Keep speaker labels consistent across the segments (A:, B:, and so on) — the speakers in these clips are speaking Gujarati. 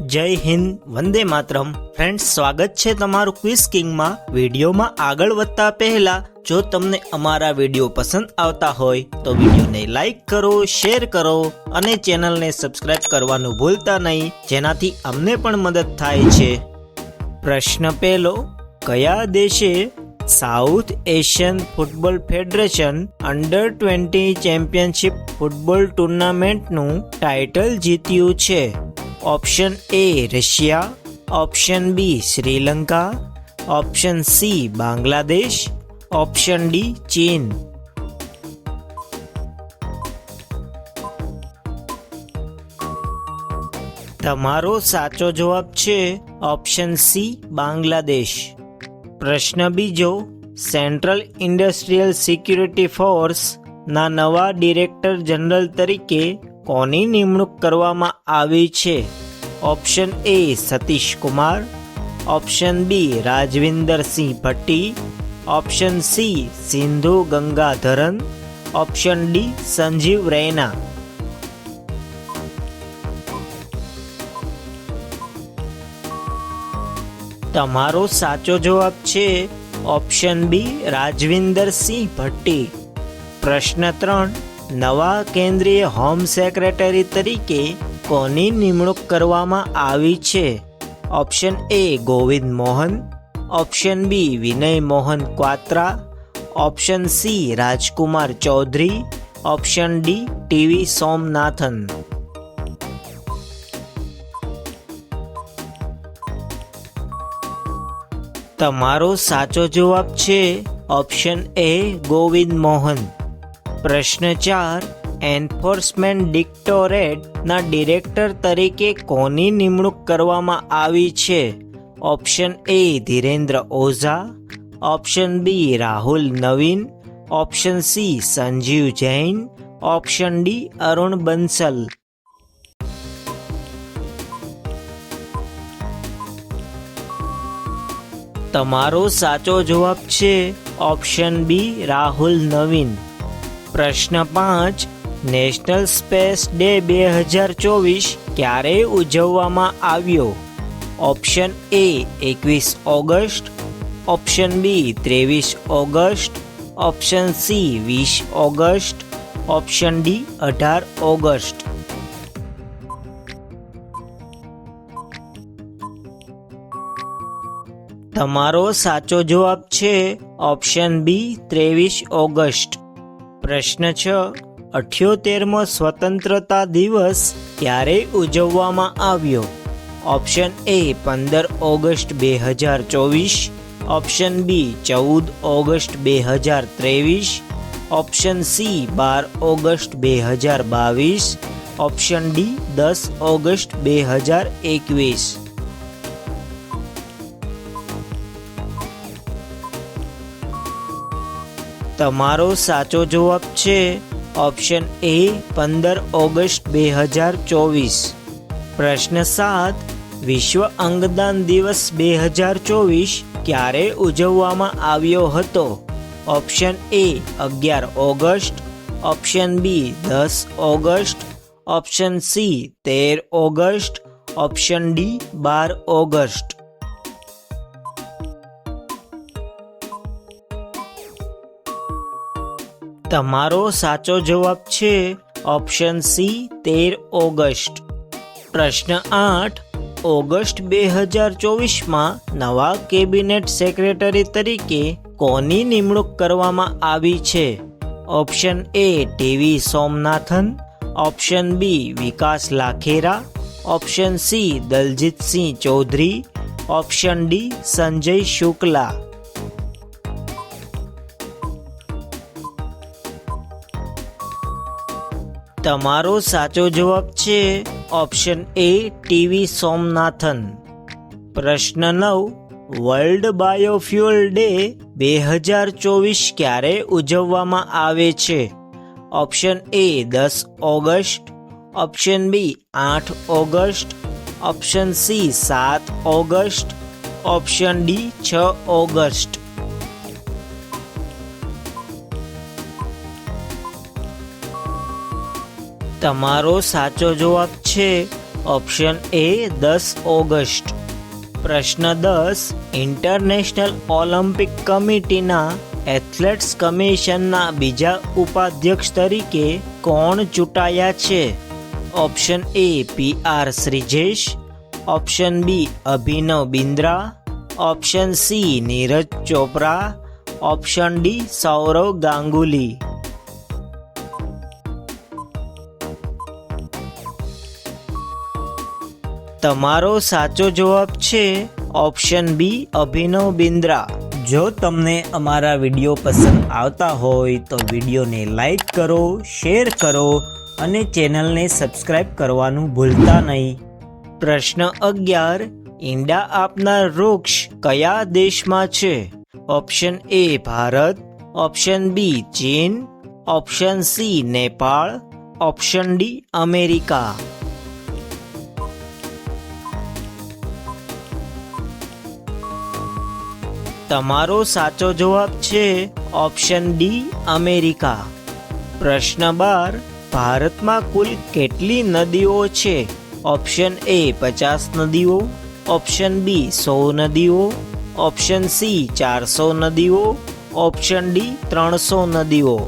A: જય હિન્દ, વંદે માતરમ. ફ્રેન્ડ્સ, સ્વાગત છે તમારું ક્વિઝ કિંગમાં. વિડીયોમાં આગળ વધતા પહેલા જો તમને અમારા વિડીયો પસંદ આવતા હોય તો વિડીયોને લાઈક કરો, શેર કરો અને ચેનલને સબસ્ક્રાઇબ કરવાનું ભૂલતા નહીં, જેનાથી અમને પણ મદદ થાય છે. પ્રશ્ન પહેલો, કયા દેશે South Asian football federation under twenty championship football ટુર્નામેન્ટનું ટાઇટલ જીત્યું છે? Option A Russia, option B Sri Lanka, option C Bangladesh, option D ચીન. તમારો સાચો જવાબ છે ઓપ્શન સી બાંગ્લાદેશ. પ્રશ્ન બીજો, સેન્ટ્રલ ઇન્ડસ્ટ્રીયલ સિક્યુરિટી ફોર્સ ના નવા ડિરેક્ટર જનરલ તરીકે કોની નિમણૂક કરવામાં આવી છે? Option A Satish Kumar, option B Rajvinder Singh Bhatti, option C Sindhu Gangadharan, option D Sanjeev Raina. તમારો સાચો જવાબ છે ઓપ્શન બી રાજવિન્દર સિંહ ભટ્ટી. પ્રશ્ન 3, નવા કેન્દ્રીય હોમ સેક્રેટરી તરીકે કોની નિમણૂક કરવામાં આવી છે? Option A Govind Mohan, option B Vinay Mohan Kwatra, option C Rajkumar Chaudhary, option D T V Somanathan. તમારો સાચો જવાબ છે ઓપ્શન એ ગોવિંદ મોહન. પ્રશ્ન 4, એન્ફોર્સમેન્ટ ડિરેક્ટોરેટ ના ડિરેક્ટર તરીકે કોની નિમણૂક કરવામાં આવી છે? Option A Dhirendra Ojha, option B Rahul Naveen, option C Sanjeev Jain, option D Arun Bansal. તમારો સાચો જવાબ છે ઓપ્શન બી રાહુલ નવીન. પ્રશ્ન 5, નેશનલ સ્પેસ ડે 2024 ક્યારે ઉજવવામાં આવ્યો? Option A 21 August, option B 23 August, option C 20 August, option D 18 August. તમારો સાચો જવાબ છે ઓપ્શન બી 23 ઓગસ્ટ. પ્રશ્ન 6, 78મો સ્વતંત્રતા દિવસ ક્યારે ઉજવવામાં આવ્યો? Option A 15 August 2024, option B 14 August 2023, option C 12 August 2022, option D 10 August 2021. તમારો સાચો જવાબ છે ઓપ્શન એ 15 ઓગસ્ટ 2024. પ્રશ્ન 7, વિશ્વ અંગદાન દિવસ 2024 ક્યારે ઉજવવામાં આવ્યો હતો? Option A 11 August, option B 10 August, option C 13 August, option D 12 August. તમારો સાચો જવાબ છે ઓપ્શન સી 13 ઓગસ્ટ. પ્રશ્ન 8, ઓગસ્ટ 2024માં નવા કેબિનેટ સેક્રેટરી તરીકે કોની નિમણૂક કરવામાં આવી છે? Option A T V Somanathan, option B Vikas Lakhera, option C Daljit Singh Chaudhary, option D Sanjay Shukla. તમારો સાચો જવાબ છે ઓપ્શન એ ટીવી સોમનાથન. પ્રશ્ન 9, વર્લ્ડ બાયોફ્યુઅલ ડે 2024 ક્યારે ઉજવવામાં આવે છે? Option A 10 August, option B 8 August, option C 7 August, option D 6 August. તમારો સાચો જવાબ છે ઓપ્શન એ 10 ઓગસ્ટ. પ્રશ્ન 10. ઇન્ટરનેશનલ ઓલિમ્પિક કમિટીના એથ્લેટ્સ કમિશનના બીજા ઉપાધ્યક્ષ તરીકે કોણ ચૂંટાયા છે? Option A PR Sreejesh, option B Abhinav Bindra, option C Neeraj Chopra, option D Sourav Ganguly. તમારો સાચો જવાબ છે ઓપ્શન બી અભિનવ બિંદ્રા. જો તમને અમારા વિડીયો પસંદ આવતા હોય તો વિડીયોને લાઈક કરો, શેર કરો અને ચેનલને સબસ્ક્રાઈબ કરવાનું ભૂલતા નહીં. પ્રશ્ન 11. ઈંડા આપનાર વૃક્ષ કયા દેશમાં છે? Option A Bharat, option B ચીન, option C Nepal, option D America. તમારો સાચો જવાબ છે ઓપ્શન ડી અમેરિકા. પ્રશ્ન 12. ભારતમાં કુલ કેટલી નદીઓ છે? ઓપ્શન એ 50 નદીઓ, ઓપ્શન બી 100 નદીઓ, ઓપ્શન સી 400 નદીઓ, ઓપ્શન ડી 300 નદીઓ.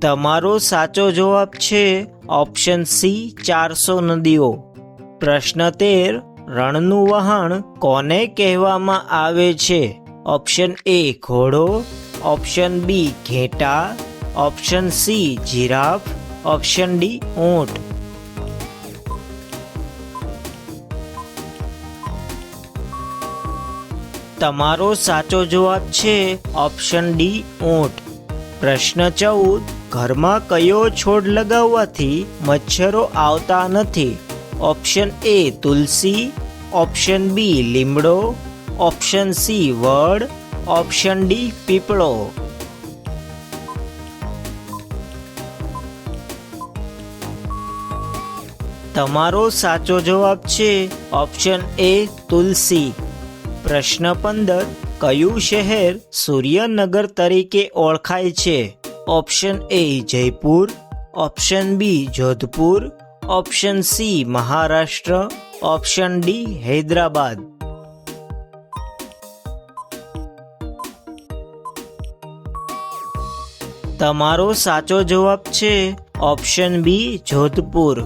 A: તમારો સાચો જવાબ છે ઓપ્શન સી 400 નદીઓ. પ્રશ્ન 13. રણનું વહાણ કોને કહેવામાં આવે છે? ઓપ્શન એ ઘોડો, ઓપ્શન બી ઘેટા, option C giraffe, option D ઊંટ. તમારો સાચો જવાબ છે ઓપ્શન ડી ઊંટ. પ્રશ્ન 14. ઘરમાં કયો છોડ લગાવવાથી મચ્છરો આવતા નથી? Option A Tulsi, option B લીમડો, ઓપ્શન સી વડ, ઓપ્શન ડી પીપળો. તમારો સાચો જવાબ છે ઓપ્શન એ તુલસી. પ્રશ્ન 15. કયું શહેર સૂર્યનગર તરીકે ઓળખાય છે? Option A Jaipur, option B Jodhpur, option C Maharashtra, option D Hyderabad. તમારો સાચો જવાબ છે ઓપ્શન બી જોધપુર.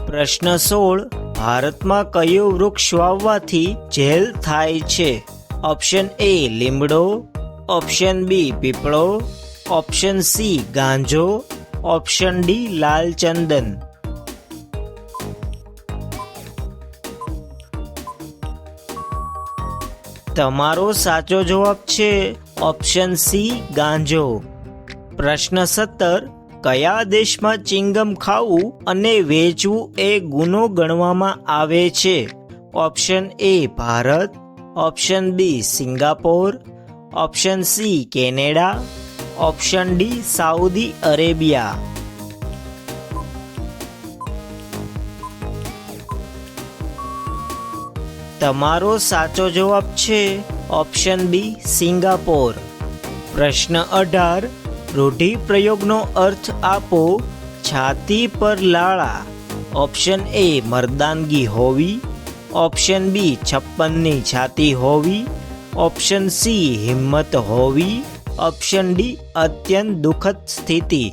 A: પ્રશ્ન 16. ભારતમાં કયું વૃક્ષ વાવવાથી જેલ થાય છે? ઓપ્શન એ લીમડો, ઓપ્શન બી પીપળો, ઓપ્શન સી ગાંજો, ઓપ્શન ડી લાલ ચંદન. તમારો સાચો જવાબ છે ઓપ્શન સી ગાંજો. પ્રશ્ન 17. કયા દેશમાં ચિંગમ ખાવું અને વેચવું એ ગુનો ગણવામાં આવે છે? Option A Bharat, option B Singapore, option C Canada, option D Saudi Arabia. તમારો સાચો જવાબ છે ઓપ્શન બી સિંગાપોર. પ્રશ્ન 18. રૂઢિપ્રયોગનો અર્થ આપો. છાતી પર લાળા. ઓપ્શન એ મર્દાનગી હોવી, ઓપ્શન બી 56ની છાતી હોવી, ઓપ્શન સી હિંમત હોવી, ઓપ્શન ડી અત્યંત દુઃખદ સ્થિતિ.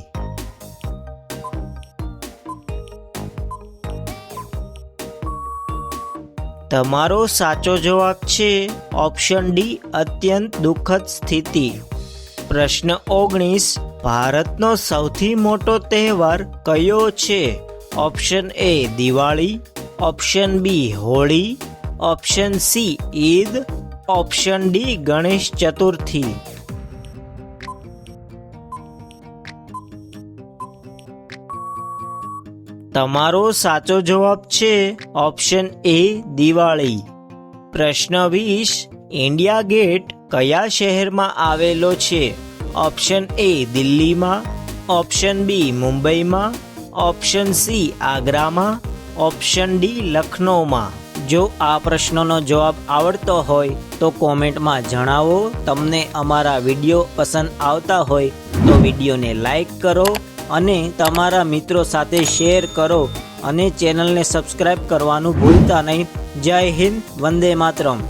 A: તમારો સાચો જવાબ છે ઓપ્શન ડી અત્યંત દુઃખદ સ્થિતિ. પ્રશ્ન 19. ભારતનો સૌથી મોટો તહેવાર કયો છે? Option A Diwali, option B Holi, option C Eid, option D Ganesh Chaturthi. તમારો સાચો જવાબ છે ઓપ્શન એ દિવાળી. પ્રશ્ન 20. ઇન્ડિયા ગેટ કયા શહેરમાં આવેલો છે? ઓપ્શન એ દિલ્હીમાં, ઓપ્શન બી મુંબઈમાં, ઓપ્શન સી આગ્રામાં, ઓપ્શન ડી લખનૌમાં. જો આ પ્રશ્નનો જવાબ આવડતો હોય તો કોમેન્ટમાં જણાવો. તમને અમારા વિડીયો પસંદ આવતા હોય તો વિડીયોને લાઈક કરો અને તમારા મિત્રો સાથે શેર કરો અને ચેનલને સબસ્ક્રાઈબ કરવાનું ભૂલતા નહીં. જય હિન્દ, વંદે માતરમ.